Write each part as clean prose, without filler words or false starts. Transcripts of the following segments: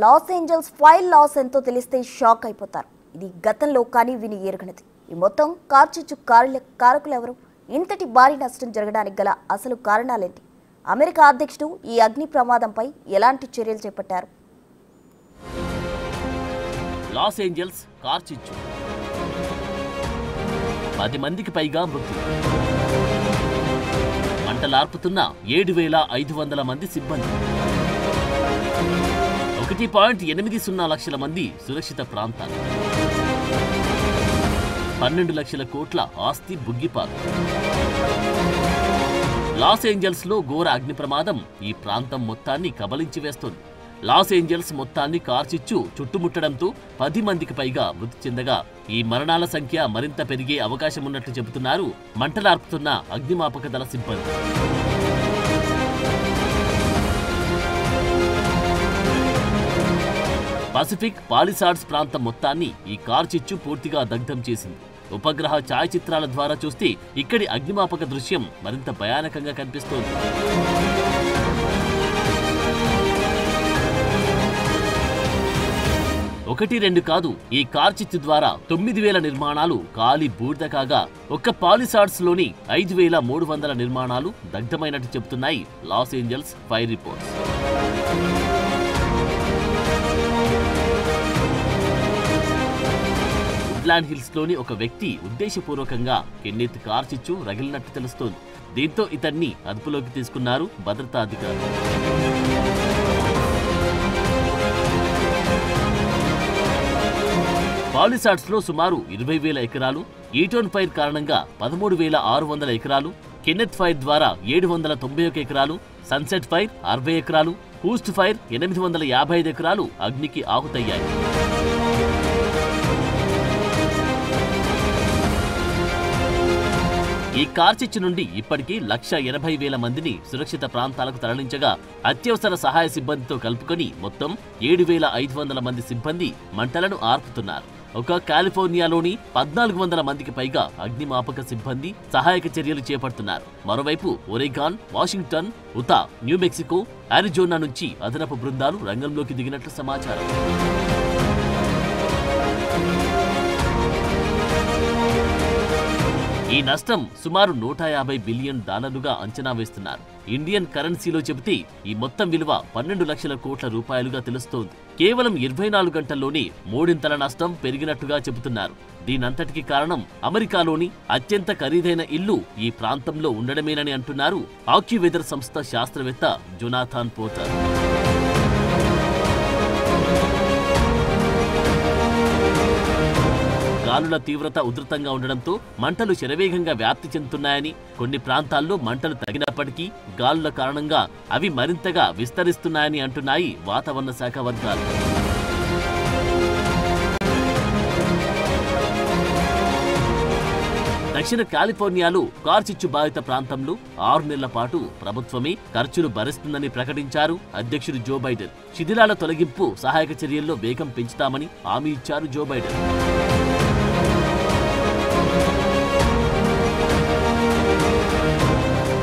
Los Angeles fire loss ఎంతో తెలిస్తే shock అయిపోతారు. ఇది గతంలో కానీ విని ఎరుగనిది. ఈ మొత్తం కార్చిచ్చు కారకులు ఎవరు? ఇంతటి భారీ నష్టం జరగడానికి గల అసలు కారణాలేంటి? అమెరికా అధ్యక్షుడు ఈ అగ్ని ప్రమాదంపై ఎలాంటి చర్యలు చేపట్టారు? లాస్ ఏంజల్స్ కార్చిచ్చు 10 మందికి పైగా మృతి. మంటలార్పుతున్న 7,500 మంది సిబ్బంది. 1.80 లక్షల మంది సురక్షిత ప్రాంతాలు. 12 లక్షల కోట్ల ఆస్తి బుగ్గిపాలు. లాస్ ఏంజల్స్ లో ఘోర అగ్ని ప్రమాదం ఈ ప్రాంతం మొత్తాన్ని కబలించి వేస్తోంది. లాస్ ఏంజల్స్ మొత్తాన్ని కార్చిచ్చు చుట్టుముట్టడంతో 10 మందికి పైగా మృతి చెందగా ఈ మరణాల సంఖ్య మరింత పెరిగే అవకాశం ఉన్నట్లు చెబుతున్నారు మంటలార్పుతున్న అగ్నిమాపక దళ సిబ్బంది. పసిఫిక్ పాలిసాడ్స్ ప్రాంతం మొత్తాన్ని ఈ కార్చిచ్చు పూర్తిగా దగ్ధం చేసింది. ఉపగ్రహ ఛాయాచిత్రాల ద్వారా చూస్తే ఇక్కడి అగ్నిమాపక దృశ్యం మరింత భయానకంగా కనిపిస్తోంది. ఒకటి రెండు కాదు, ఈ కార్చిచ్చు ద్వారా 9,000 నిర్మాణాలు కాలి బూడిద కాగా ఒక్క పాలిసాడ్స్ లోని 5,300 నిర్మాణాలు దగ్ధమైనట్టు చెబుతున్నాయి Los Angeles fire reports. Woodland hills లోని ఒక వ్యక్తి ఉద్దేశపూర్వకంగా కెన్నెత్ కార్చిచ్చు రగిలినట్టు తెలుస్తోంది. దీంతో ఇతన్ని అదుపులోకి తీసుకున్నారు భద్రతా అధికారులు. పాలిసాడ్స్ లో సుమారు 20,000 ఎకరాలు, ఈటోన్ ఫైర్ కారణంగా 13,600 ఎకరాలు, కెన్నెత్ ఫైర్ ద్వారా 791 ఎకరాలు, సన్సెట్ ఫైర్ 60 ఎకరాలు, హూస్ట్ ఫైర్ 855 ఎకరాలు అగ్నికి ఆహుతయ్యాయి. ఈ కార్చిచ్చు నుండి ఇప్పటికీ 1,80,000 మందిని సురక్షిత ప్రాంతాలకు తరలించగా అత్యవసర సహాయ సిబ్బందితో కలుపుకొని మొత్తం 7,500 మంది సిబ్బంది మంటలను ఆర్పుతున్నారు. ఒక కాలిఫోర్నియాలోని 1,400 మందికి పైగా అగ్నిమాపక సిబ్బంది సహాయక చర్యలు చేపడుతున్నారు. మరోవైపు Oregon, Washington, ఉతా, new Mexico, Arizona నుంచి అదనపు బృందాలు రంగంలోకి దిగినట్లు సమాచారం. ఈ నష్టం సుమారు $150 బిలియన్ అంచనా వేస్తున్నారు. ఇండియన్ కరెన్సీలో చెబితే ఈ మొత్తం విలువ 12 లక్షల కోట్ల రూపాయలుగా తెలుస్తోంది. కేవలం 24 గంటల్లోనే మూడింతల నష్టం పెరిగినట్టుగా చెబుతున్నారు. దీనంతటికి కారణం అమెరికాలోని అత్యంత ఖరీదైన ఇల్లు ఈ ప్రాంతంలో ఉండడమేనని అంటున్నారు ఆక్యువెదర్ సంస్థ శాస్త్రవేత్త జొనాథన్ పోర్టర్. గాలుల తీవ్రత ఉధృతంగా ఉండడంతో మంటలు శరవేగంగా వ్యాప్తి చెందుతున్నాయని, కొన్ని ప్రాంతాల్లో మంటలు తగినప్పటికీ గాలుల కారణంగా అవి మరింతగా విస్తరిస్తున్నాయని అంటున్నాయి వాతావరణ శాఖ వర్గాలు. దక్షిణ కాలిఫోర్నియాలో కార్చిచ్చు బాధిత ప్రాంతంలో 6 నెలల పాటు ప్రభుత్వమే ఖర్చులు భరిస్తుందని ప్రకటించారు అధ్యక్షుడు జో బైడెన్. శిథిలాల తొలగింపు సహాయక చర్యల్లో వేగం పెంచుతామని హామీ ఇచ్చారు జో బైడెన్.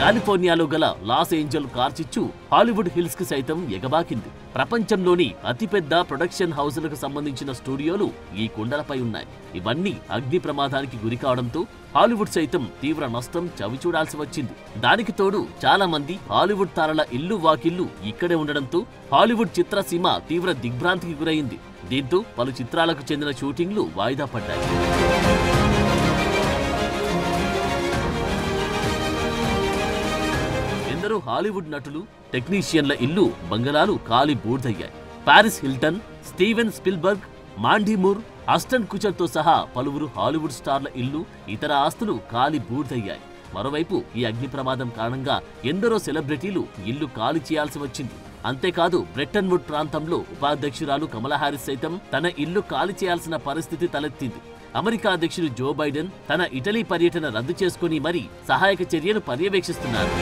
కాలిఫోర్నియాలో గల లాస్ ఏంజల్ కార్చిచ్చు హాలీవుడ్ హిల్స్ కి సైతం ఎగబాకింది. ప్రపంచంలోని అతిపెద్ద ప్రొడక్షన్ హౌస్లకు సంబంధించిన స్టూడియోలు ఈ కొండలపై ఉన్నాయి. ఇవన్నీ అగ్ని ప్రమాదానికి గురి కావడంతో హాలీవుడ్ సైతం తీవ్ర నష్టం చవిచూడాల్సి వచ్చింది. దానికి తోడు చాలా మంది హాలీవుడ్ తారల ఇల్లు వాకిళ్లు ఇక్కడే ఉండడంతో హాలీవుడ్ చిత్రసీమ తీవ్ర దిగ్భ్రాంతికి గురైంది. దీంతో పలు చిత్రాలకు చెందిన షూటింగ్లు వాయిదా పడ్డాయి. ఎందరో హాలీవుడ్ నటులు, టెక్నీషియన్ల ఇల్లు, బంగళాలు కాలి బూడిదయ్యాయి. Paris Hilton, Steven Spielberg, Mandy Moore, Ashton కుచర్తో సహా పలువురు హాలీవుడ్ స్టార్ల ఇల్లు, ఇతర ఆస్తులు కాలి బూడిదయ్యాయి. మరోవైపు ఈ అగ్ని ప్రమాదం కారణంగా ఎందరో సెలబ్రిటీలు ఇల్లు ఖాళీ చేయాల్సి వచ్చింది. అంతేకాదు బ్రెట్టన్ వుడ్ ప్రాంతంలో ఉపాధ్యక్షురాలు కమలా హారిస్ సైతం తన ఇల్లు ఖాళీ చేయాల్సిన పరిస్థితి తలెత్తింది. అమెరికా అధ్యక్షుడు జో బైడెన్ తన ఇటలీ పర్యటన రద్దు చేసుకుని మరీ సహాయక చర్యలు పర్యవేక్షిస్తున్నారు.